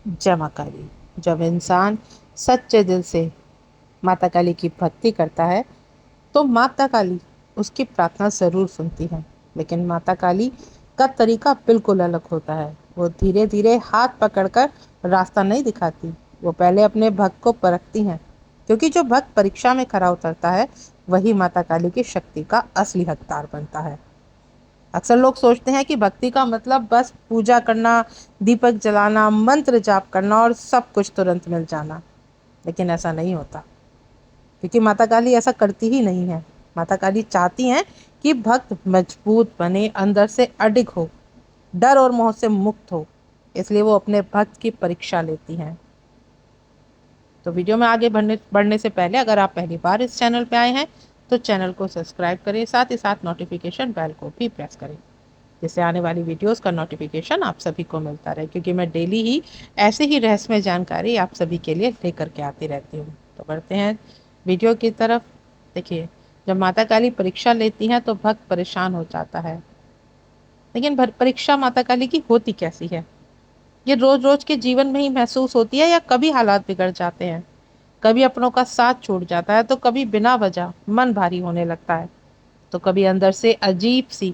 जय माँ काली। जब इंसान सच्चे दिल से माता काली की भक्ति करता है तो माता काली उसकी प्रार्थना जरूर सुनती है। लेकिन माता काली का तरीका बिल्कुल अलग होता है। वो धीरे धीरे हाथ पकड़कर रास्ता नहीं दिखाती। वो पहले अपने भक्त को परखती हैं, क्योंकि जो भक्त परीक्षा में खरा उतरता है वही माता काली की शक्ति का असली हकदार बनता है। अक्सर लोग सोचते हैं कि भक्ति का मतलब बस पूजा करना, दीपक जलाना, मंत्र जाप करना और सब कुछ तुरंत मिल जाना। लेकिन ऐसा नहीं होता, क्योंकि माता काली ऐसा करती ही नहीं है। माता काली चाहती हैं कि भक्त मजबूत बने, अंदर से अडिग हो, डर और मोह से मुक्त हो। इसलिए वो अपने भक्त की परीक्षा लेती हैं। तो वीडियो में आगे बढ़ने बढ़ने से पहले अगर आप पहली बार इस चैनल पे आए हैं तो चैनल को सब्सक्राइब करें, साथ ही साथ नोटिफिकेशन बेल को भी प्रेस करें, जिससे आने वाली वीडियोस का नोटिफिकेशन आप सभी को मिलता रहे, क्योंकि मैं डेली ही ऐसे ही रहस्यमय जानकारी आप सभी के लिए लेकर के आती रहती हूँ। तो बढ़ते हैं वीडियो की तरफ। देखिए, जब माता काली परीक्षा लेती हैं तो भक्त परेशान हो जाता है। लेकिन परीक्षा माता काली की होती कैसी है? ये रोज रोज के जीवन में ही महसूस होती है, या कभी हालात बिगड़ जाते हैं? कभी अपनों का साथ छूट जाता है, तो कभी बिना वजह मन भारी होने लगता है, तो कभी अंदर से अजीब सी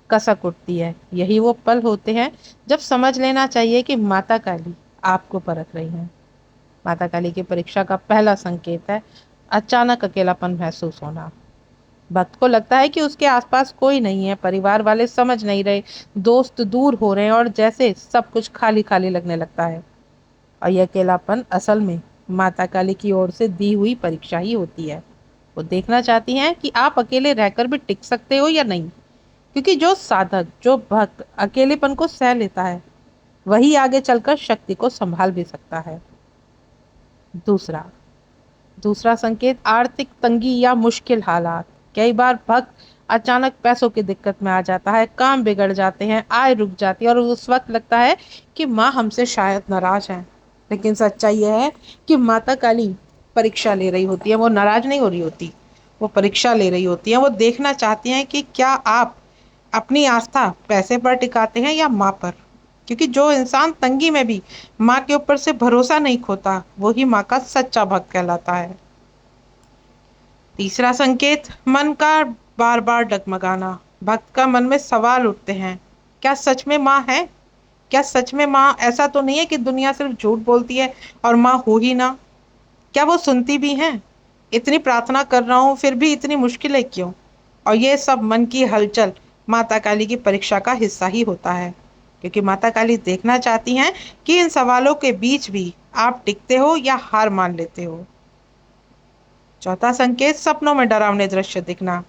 कसक उठती है। यही वो पल होते हैं जब समझ लेना चाहिए कि माता काली आपको परख रही हैं। माता काली की परीक्षा का पहला संकेत है अचानक अकेलापन महसूस होना। भक्त को लगता है कि उसके आसपास कोई नहीं है, परिवार वाले समझ नहीं रहे, दोस्त दूर हो रहे हैं और जैसे सब कुछ खाली खाली लगने लगता है। और यह अकेलापन असल में माता काली की ओर से दी हुई परीक्षा ही होती है। वो देखना चाहती हैं कि आप अकेले रहकर भी टिक सकते हो या नहीं, क्योंकि जो साधक, जो भक्त अकेलेपन को सह लेता है वही आगे चलकर शक्ति को संभाल भी सकता है। दूसरा दूसरा संकेत आर्थिक तंगी या मुश्किल हालात। कई बार भक्त अचानक पैसों की दिक्कत में आ जाता है, काम बिगड़ जाते हैं, आय रुक जाती है और उस वक्त लगता है कि माँ हमसे शायद नाराज है। लेकिन सच्चाई यह है कि माता काली परीक्षा ले रही होती है। वो नाराज नहीं हो रही होती, वो परीक्षा ले रही होती है। वो देखना चाहती हैं कि क्या आप अपनी आस्था पैसे पर टिकाते हैं या माँ पर। क्योंकि जो इंसान तंगी में भी माँ के ऊपर से भरोसा नहीं खोता, वही माँ का सच्चा भक्त कहलाता है। तीसरा संकेत मन का बार बार डगमगाना। भक्त का मन में सवाल उठते हैं, क्या सच में माँ है? क्या सच में माँ? ऐसा तो नहीं है कि दुनिया सिर्फ झूठ बोलती है और माँ हो ही ना? क्या वो सुनती भी हैं? इतनी प्रार्थना कर रहा हूँ फिर भी इतनी मुश्किलें क्यों? और ये सब मन की हलचल माता काली की परीक्षा का हिस्सा ही होता है, क्योंकि माता काली देखना चाहती हैं कि इन सवालों के बीच भी आप टिकते हो या हार मान लेते हो। चौथा संकेत सपनों में डरावने दृश्य दिखना।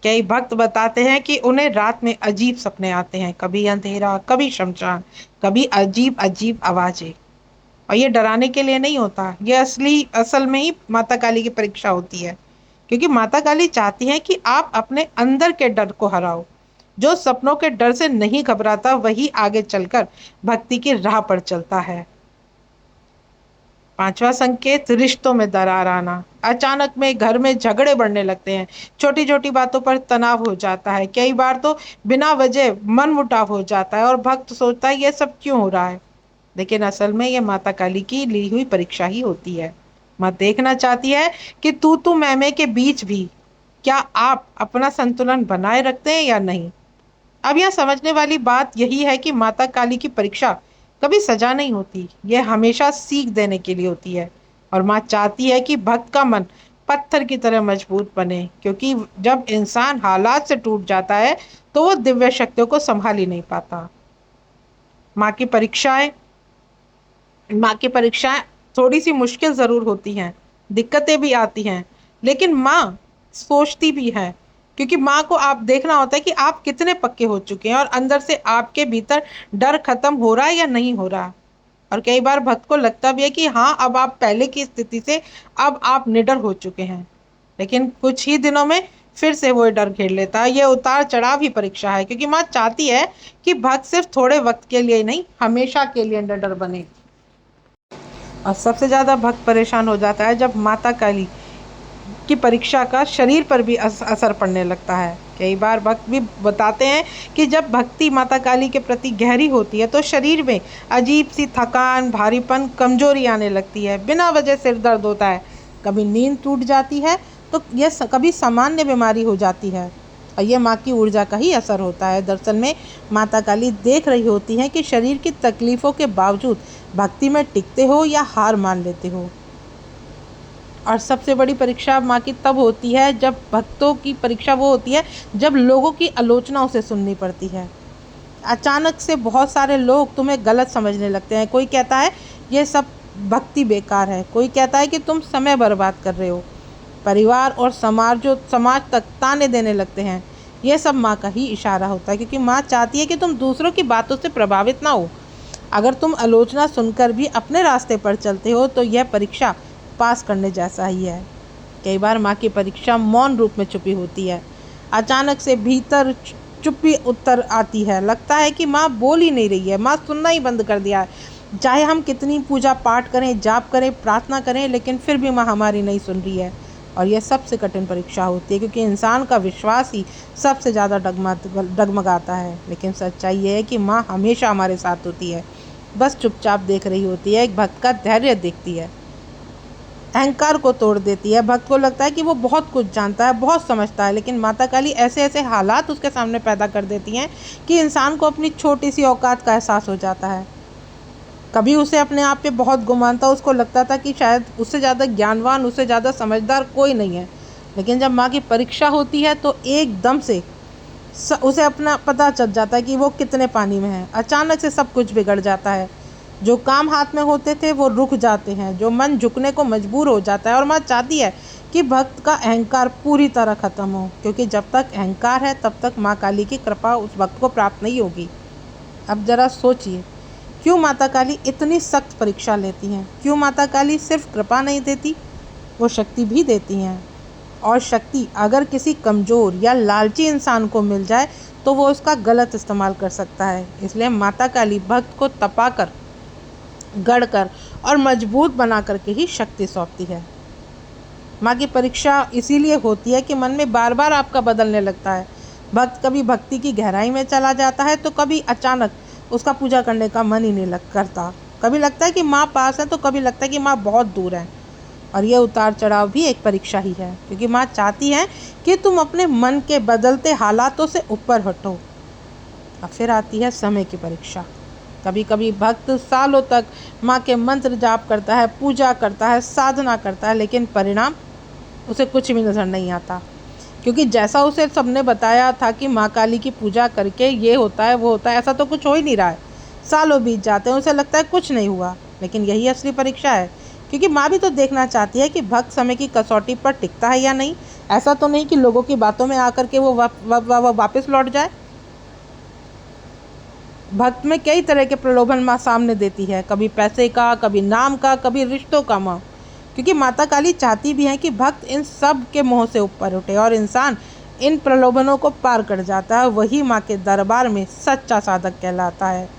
कई भक्त बताते हैं कि उन्हें रात में अजीब सपने आते हैं, कभी अंधेरा, कभी शमशान, कभी अजीब अजीब आवाजें। और ये डराने के लिए नहीं होता, ये असल में ही माता काली की परीक्षा होती है, क्योंकि माता काली चाहती है कि आप अपने अंदर के डर को हराओ। जो सपनों के डर से नहीं घबराता वही आगे चलकर भक्ति की राह पर चलता है। पांचवा संकेत रिश्तों में दरार आना। अचानक में घर में झगड़े बढ़ने लगते हैं, छोटी छोटी बातों पर तनाव हो जाता है, कई बार तो बिना वजह मन मुटाव हो जाता है और भक्त सोचता है ये सब क्यों हो रहा है। लेकिन असल में ये माता काली की ली हुई परीक्षा ही होती है। माँ देखना चाहती है कि तू मैं के बीच भी क्या आप अपना संतुलन बनाए रखते हैं या नहीं। अब यह समझने वाली बात यही है कि माता काली की परीक्षा कभी सजा नहीं होती, यह हमेशा सीख देने के लिए होती है। और माँ चाहती है कि भक्त का मन पत्थर की तरह मजबूत बने, क्योंकि जब इंसान हालात से टूट जाता है तो वो दिव्य शक्तियों को संभाल ही नहीं पाता। माँ की परीक्षाएं माँ की परीक्षाएं थोड़ी सी मुश्किल जरूर होती हैं, दिक्कतें भी आती हैं, लेकिन माँ सोचती भी है, क्योंकि माँ को आप देखना होता है कि आप कितने पक्के हो चुके हैं और अंदर से आपके भीतर डर खत्म हो रहा है या नहीं हो रहा। और कई बार भक्त को लगता भी है कि हाँ, अब आप पहले की स्थिति से अब आप निडर हो चुके हैं, लेकिन कुछ ही दिनों में फिर से वो डर घेर लेता है। ये उतार चढ़ाव ही परीक्षा है, क्योंकि माँ चाहती है कि भक्त सिर्फ थोड़े वक्त के लिए नहीं, हमेशा के लिए निडर बने। और सबसे ज़्यादा भक्त परेशान हो जाता है जब माता काली की परीक्षा का शरीर पर भी असर पड़ने लगता है। कई बार भक्त भी बताते हैं कि जब भक्ति माता काली के प्रति गहरी होती है तो शरीर में अजीब सी थकान, भारीपन, कमजोरी आने लगती है, बिना वजह सिर दर्द होता है, कभी नींद टूट जाती है, तो यह कभी सामान्य बीमारी हो जाती है, और यह माँ की ऊर्जा का ही असर होता है। दरअसल में माता काली देख रही होती हैं कि शरीर की तकलीफ़ों के बावजूद भक्ति में टिकते हो या हार मान लेते हो। और सबसे बड़ी परीक्षा माँ की तब होती है जब भक्तों की परीक्षा वो होती है जब लोगों की आलोचना उसे सुननी पड़ती है। अचानक से बहुत सारे लोग तुम्हें गलत समझने लगते हैं। कोई कहता है ये सब भक्ति बेकार है, कोई कहता है कि तुम समय बर्बाद कर रहे हो। परिवार और समाज तक ताने देने लगते हैं। ये सब माँ का ही इशारा होता है, क्योंकि माँ चाहती है कि तुम दूसरों की बातों से प्रभावित ना हो। अगर तुम आलोचना सुनकर भी अपने रास्ते पर चलते हो तो यह परीक्षा पास करने जैसा ही है। कई बार माँ की परीक्षा मौन रूप में छुपी होती है। अचानक से भीतर चुप्पी उत्तर आती है। लगता है कि माँ बोल ही नहीं रही है, माँ सुनना ही बंद कर दिया है। चाहे हम कितनी पूजा पाठ करें, जाप करें, प्रार्थना करें, लेकिन फिर भी माँ हमारी नहीं सुन रही है। और यह सबसे कठिन परीक्षा होती है, क्योंकि इंसान का विश्वास ही सबसे ज़्यादा डगमगाता है। लेकिन सच्चाई यह है कि माँ हमेशा हमारे साथ होती है, बस चुपचाप देख रही होती है। एक भक्त का धैर्य देखती है, अहंकार को तोड़ देती है। भक्त को लगता है कि वो बहुत कुछ जानता है, बहुत समझता है, लेकिन माता काली ऐसे ऐसे हालात उसके सामने पैदा कर देती हैं कि इंसान को अपनी छोटी सी औकात का एहसास हो जाता है। कभी उसे अपने आप पे बहुत गुमान था, उसको लगता था कि शायद उससे ज़्यादा ज्ञानवान, उससे ज़्यादा समझदार कोई नहीं है। लेकिन जब माँ की परीक्षा होती है तो एकदम से उसे अपना पता चल जाता है कि वो कितने पानी में है। अचानक से सब कुछ बिगड़ जाता है। जो काम हाथ में होते थे वो रुक जाते हैं, जो मन झुकने को मजबूर हो जाता है। और माँ चाहती है कि भक्त का अहंकार पूरी तरह खत्म हो, क्योंकि जब तक अहंकार है तब तक माँ काली की कृपा उस भक्त को प्राप्त नहीं होगी। अब जरा सोचिए, क्यों माता काली इतनी सख्त परीक्षा लेती हैं? क्यों माता काली सिर्फ कृपा नहीं देती, वो शक्ति भी देती हैं। और शक्ति अगर किसी कमज़ोर या लालची इंसान को मिल जाए तो वो उसका गलत इस्तेमाल कर सकता है। इसलिए माता काली भक्त को तपाकर, गढ़कर और मजबूत बना करके ही शक्ति सौंपती है। माँ की परीक्षा इसीलिए होती है कि मन में बार बार आपका बदलने लगता है। भक्त कभी भक्ति की गहराई में चला जाता है तो कभी अचानक उसका पूजा करने का मन ही नहीं करता। कभी लगता है कि माँ पास है तो कभी लगता है कि माँ बहुत दूर है। और ये उतार चढ़ाव भी एक परीक्षा ही है, क्योंकि माँ चाहती है कि तुम अपने मन के बदलते हालातों से ऊपर हटो। और फिर आती है समय की परीक्षा। कभी कभी भक्त सालों तक माँ के मंत्र जाप करता है, पूजा करता है, साधना करता है, लेकिन परिणाम उसे कुछ भी नज़र नहीं आता। क्योंकि जैसा उसे सबने बताया था कि माँ काली की पूजा करके ये होता है, वो होता है, ऐसा तो कुछ हो ही नहीं रहा है। सालों बीत जाते हैं, उसे लगता है कुछ नहीं हुआ। लेकिन यही असली परीक्षा है, क्योंकि माँ भी तो देखना चाहती है कि भक्त समय की कसौटी पर टिकता है या नहीं। ऐसा तो नहीं कि लोगों की बातों में आकर के वो वापस लौट जाए। भक्त में कई तरह के प्रलोभन माँ सामने देती है, कभी पैसे का, कभी नाम का, कभी रिश्तों का माँ। क्योंकि माता काली चाहती भी है कि भक्त इन सब के मोह से ऊपर उठे और इंसान इन प्रलोभनों को पार कर जाता है। वही माँ के दरबार में सच्चा साधक कहलाता है।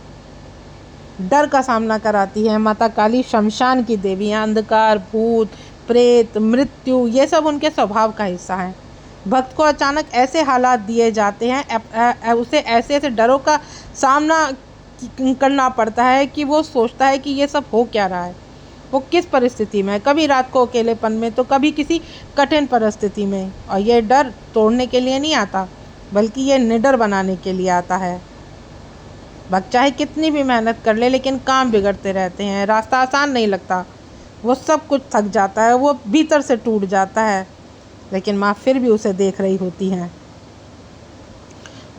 डर का सामना कराती है माता काली। शमशान की देवियाँ, अंधकार, भूत, प्रेत, मृत्यु, ये सब उनके स्वभाव का हिस्सा है। भक्त को अचानक ऐसे हालात दिए जाते हैं, उसे ऐसे ऐसे डरों का सामना करना पड़ता है कि वो सोचता है कि ये सब हो क्या रहा है, वो किस परिस्थिति में, कभी रात को अकेलेपन में तो कभी किसी कठिन परिस्थिति में। और ये डर तोड़ने के लिए नहीं आता, बल्कि ये निडर बनाने के लिए आता है। भक्त चाहे कितनी भी मेहनत कर ले, लेकिन काम बिगड़ते रहते हैं, रास्ता आसान नहीं लगता, वो सब कुछ थक जाता है, वो भीतर से टूट जाता है। लेकिन माँ फिर भी उसे देख रही होती हैं।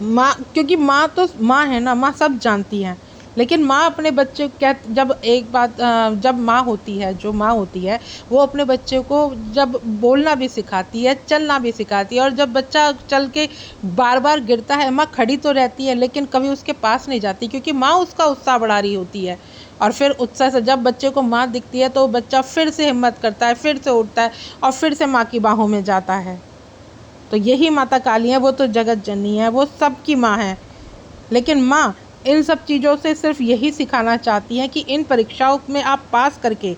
माँ, क्योंकि माँ तो माँ है ना, माँ सब जानती हैं। लेकिन माँ अपने बच्चे जब माँ होती है, जो माँ होती है, वो अपने बच्चे को जब बोलना भी सिखाती है, चलना भी सिखाती है। और जब बच्चा चल के बार बार गिरता है, माँ खड़ी तो रहती है लेकिन कभी उसके पास नहीं जाती, क्योंकि माँ उसका उत्साह बढ़ा रही होती है। और फिर उत्साह से जब बच्चे को माँ दिखती है तो बच्चा फिर से हिम्मत करता है, फिर से उठता है और फिर से माँ की बाहों में जाता है। तो यही माता काली है, वो तो जगत जननी है, वो सबकी माँ है। लेकिन माँ इन सब चीज़ों से सिर्फ यही सिखाना चाहती हैं कि इन परीक्षाओं में आप पास करके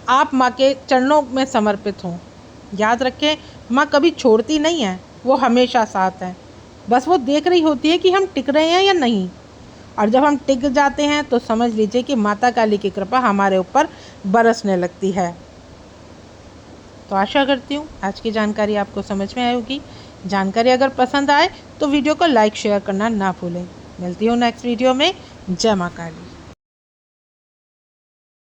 आप माँ के चरणों में समर्पित हों। याद रखें, माँ कभी छोड़ती नहीं है, वो हमेशा साथ है। बस वो देख रही होती है कि हम टिक रहे हैं या नहीं। और जब हम टिक जाते हैं तो समझ लीजिए कि माता काली की कृपा हमारे ऊपर बरसने लगती है। तो आशा करती हूँ आज की जानकारी आपको समझ में आई होगी। जानकारी अगर पसंद आए तो वीडियो को लाइक शेयर करना ना भूलें। मिलती हूँ नेक्स्ट वीडियो में। जय मां काली।